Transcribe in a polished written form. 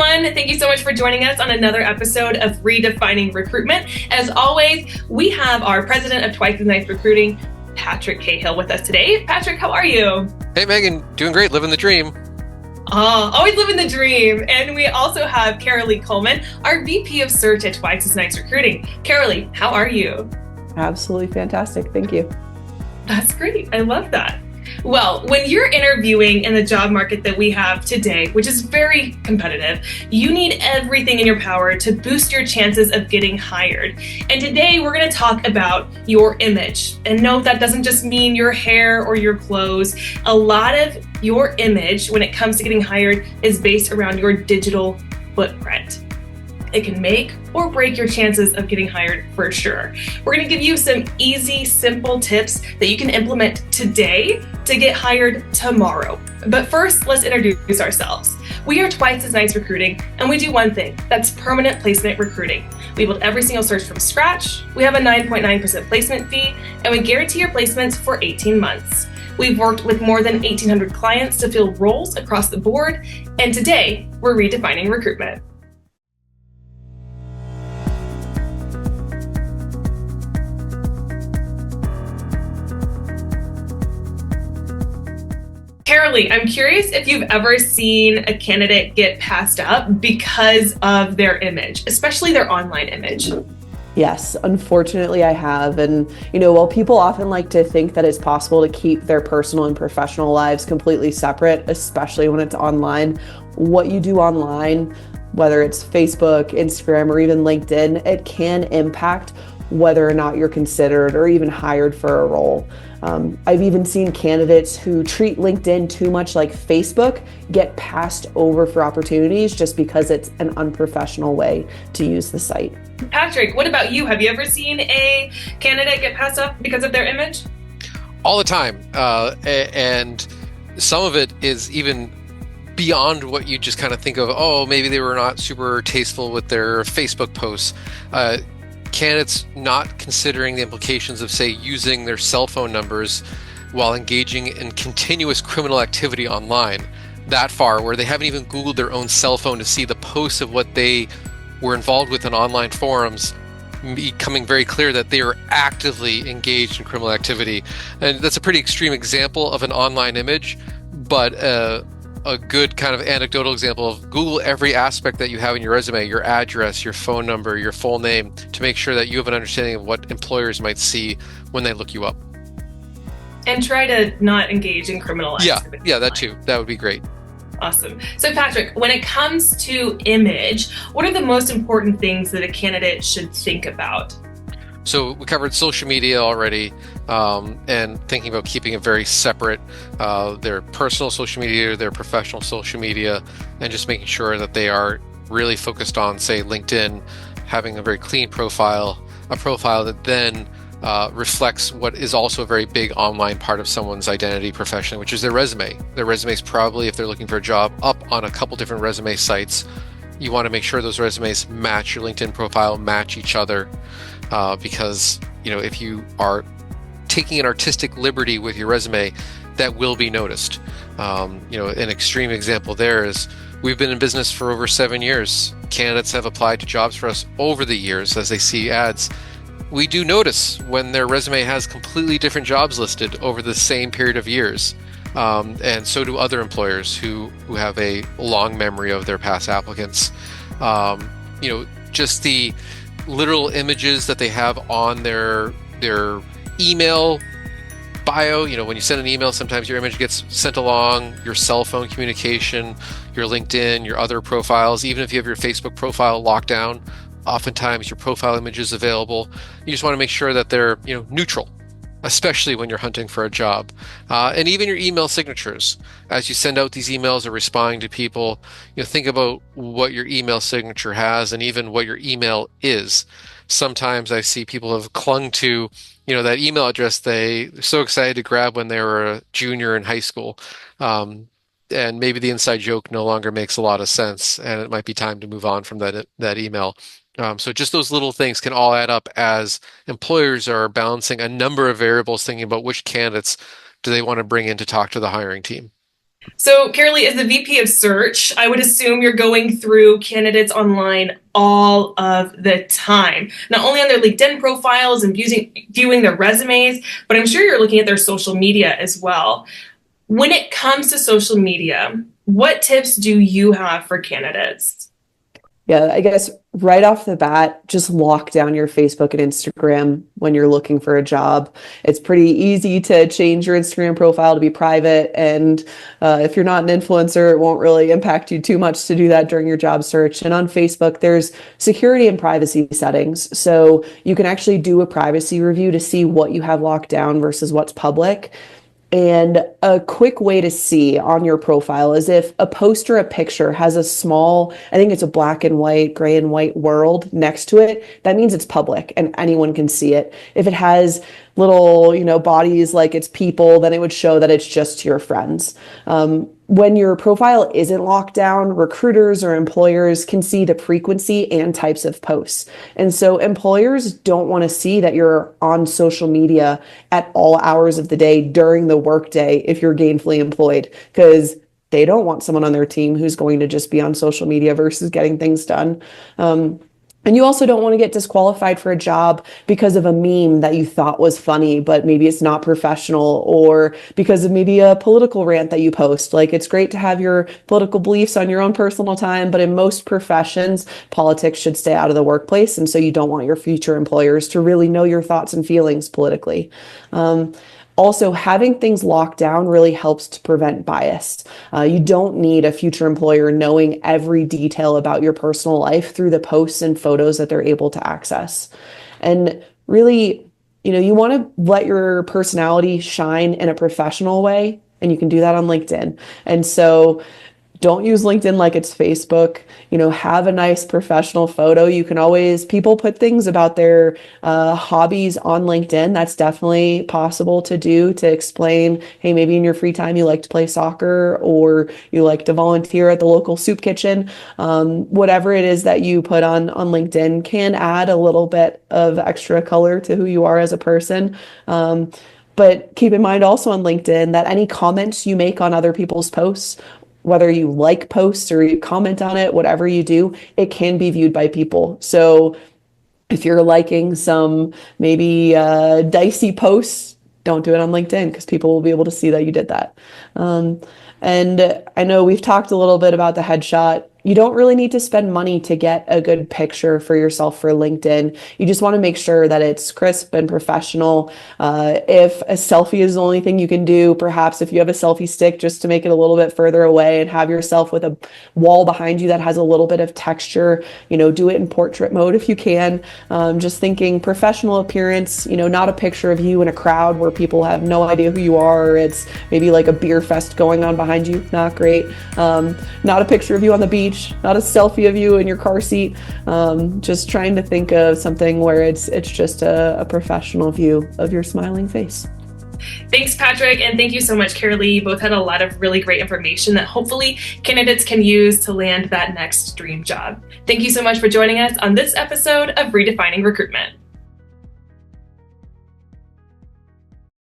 everyone. Thank you so much for joining us on another episode of Redefining Recruitment. As always, we have our president of Twice as Nice Recruiting, Patrick Cahill, with us today. Patrick, how are you? Hey, Megan. Doing great. Living the dream. Always living the dream. And we also have Caralie Coleman, our VP of Search at Twice as Nice Recruiting. Caralie, how are you? Absolutely fantastic. Thank you. That's great. I love that. Well, when you're interviewing in the job market that we have today, which is very competitive, you need everything in your power to boost your chances of getting hired. And today we're going to talk about your image. And no, that doesn't just mean your hair or your clothes. A lot of your image when it comes to getting hired is based around your digital footprint. It can make or break your chances of getting hired for sure. We're going to give you some easy, simple tips that you can implement today to get hired tomorrow. But first, let's introduce ourselves. We are Twice as Nice Recruiting, and we do one thing, that's permanent placement recruiting. We build every single search from scratch. We have a 9.9% placement fee, and we guarantee your placements for 18 months. We've worked with more than 1,800 clients to fill roles across the board, and today, we're redefining recruitment. Caralie, I'm curious if you've ever seen a candidate get passed up because of their image, especially their online image. Yes, unfortunately I have. And, while people often like to think that it's possible to keep their personal and professional lives completely separate, especially when it's online, what you do online, whether it's Facebook, Instagram, or even LinkedIn, it can impact whether or not you're considered or even hired for a role. I've even seen candidates who treat LinkedIn too much like Facebook get passed over for opportunities just because it's an unprofessional way to use the site. Patrick, what about you? Have you ever seen a candidate get passed up because of their image? All the time. And some of it is even beyond what you just kind of think of, maybe they were not super tasteful with their Facebook posts. Candidates not considering the implications of, say, using their cell phone numbers while engaging in continuous criminal activity online that far, where they haven't even Googled their own cell phone to see the posts of what they were involved with in online forums, becoming very clear that they are actively engaged in criminal activity. And that's a pretty extreme example of an online image, but a good kind of anecdotal example of Google every aspect that you have in your resume, your address, your phone number, your full name, to make sure that you have an understanding of what employers might see when they look you up. And try to not engage in criminal activity. Yeah, that too. That would be great. Awesome. So Patrick, when it comes to image, what are the most important things that a candidate should think about? So we covered social media already, and thinking about keeping it very separate, their personal social media, their professional social media, and just making sure that they are really focused on, say, LinkedIn, having a very clean profile, a profile that then reflects what is also a very big online part of someone's identity professionally, which is their resume. Their resume is probably, if they're looking for a job, up on a couple different resume sites. You want to make sure those resumes match your LinkedIn profile, match each other. Because, if you are taking an artistic liberty with your resume, that will be noticed. An extreme example there is we've been in business for over 7 years. Candidates have applied to jobs for us over the years as they see ads. We do notice when their resume has completely different jobs listed over the same period of years. And so do other employers who have a long memory of their past applicants. Just the literal images that they have on their email bio. When you send an email, sometimes your image gets sent along, your cell phone communication, your LinkedIn, your other profiles. Even if you have your Facebook profile locked down, oftentimes your profile image is available. You just want to make sure that they're neutral, especially when you're hunting for a job. And even your email signatures. As you send out these emails or responding to people, think about what your email signature has and even what your email is. Sometimes I see people have clung to, that email address they're so excited to grab when they were a junior in high school. And maybe the inside joke no longer makes a lot of sense, and it might be time to move on from that email. So just those little things can all add up as employers are balancing a number of variables, thinking about which candidates do they want to bring in to talk to the hiring team. So, Caralie, as the VP of Search, I would assume you're going through candidates online all of the time, not only on their LinkedIn profiles and viewing their resumes, but I'm sure you're looking at their social media as well. When it comes to social media, what tips do you have for candidates? Yeah, I guess right off the bat, just lock down your Facebook and Instagram when you're looking for a job. It's pretty easy to change your Instagram profile to be private. And if you're not an influencer, it won't really impact you too much to do that during your job search. And on Facebook, there's security and privacy settings. So you can actually do a privacy review to see what you have locked down versus what's public. And a quick way to see on your profile is if a post or a picture has a small, I think it's a black and white, gray and white world next to it, that means it's public and anyone can see it. If it has little, bodies like it's people, then it would show that it's just your friends. When your profile isn't locked down, recruiters or employers can see the frequency and types of posts. And so employers don't want to see that you're on social media at all hours of the day during the workday if you're gainfully employed, because they don't want someone on their team who's going to just be on social media versus getting things done. And you also don't want to get disqualified for a job because of a meme that you thought was funny, but maybe it's not professional, or because of maybe a political rant that you post. Like, it's great to have your political beliefs on your own personal time, but in most professions, politics should stay out of the workplace. And so you don't want your future employers to really know your thoughts and feelings politically. Also, having things locked down really helps to prevent bias. You don't need a future employer knowing every detail about your personal life through the posts and photos that they're able to access. And really, you want to let your personality shine in a professional way, and you can do that on LinkedIn. And so don't use LinkedIn like it's Facebook. Have a nice professional photo. You can always, people put things about their hobbies on LinkedIn. That's definitely possible to do, to explain, hey, maybe in your free time you like to play soccer, or you like to volunteer at the local soup kitchen. Whatever it is that you put on LinkedIn can add a little bit of extra color to who you are as a person. But keep in mind also on LinkedIn that any comments you make on other people's posts, whether you like posts or you comment on it, whatever you do, it can be viewed by people. So if you're liking some maybe dicey posts, don't do it on LinkedIn, because people will be able to see that you did that. And I know we've talked a little bit about the headshot. You don't really need to spend money to get a good picture for yourself for LinkedIn. You just want to make sure that it's crisp and professional. If a selfie is the only thing you can do, perhaps if you have a selfie stick, just to make it a little bit further away and have yourself with a wall behind you that has a little bit of texture, do it in portrait mode if you can. Just thinking professional appearance, not a picture of you in a crowd where people have no idea who you are. Or it's maybe like a beer fest going on behind you. Not great. Not a picture of you on the beach. Not a selfie of you in your car seat. Just trying to think of something where it's just a professional view of your smiling face. Thanks, Patrick, and thank you so much, Caralie. You both had a lot of really great information that hopefully candidates can use to land that next dream job. Thank you so much for joining us on this episode of Redefining Recruitment.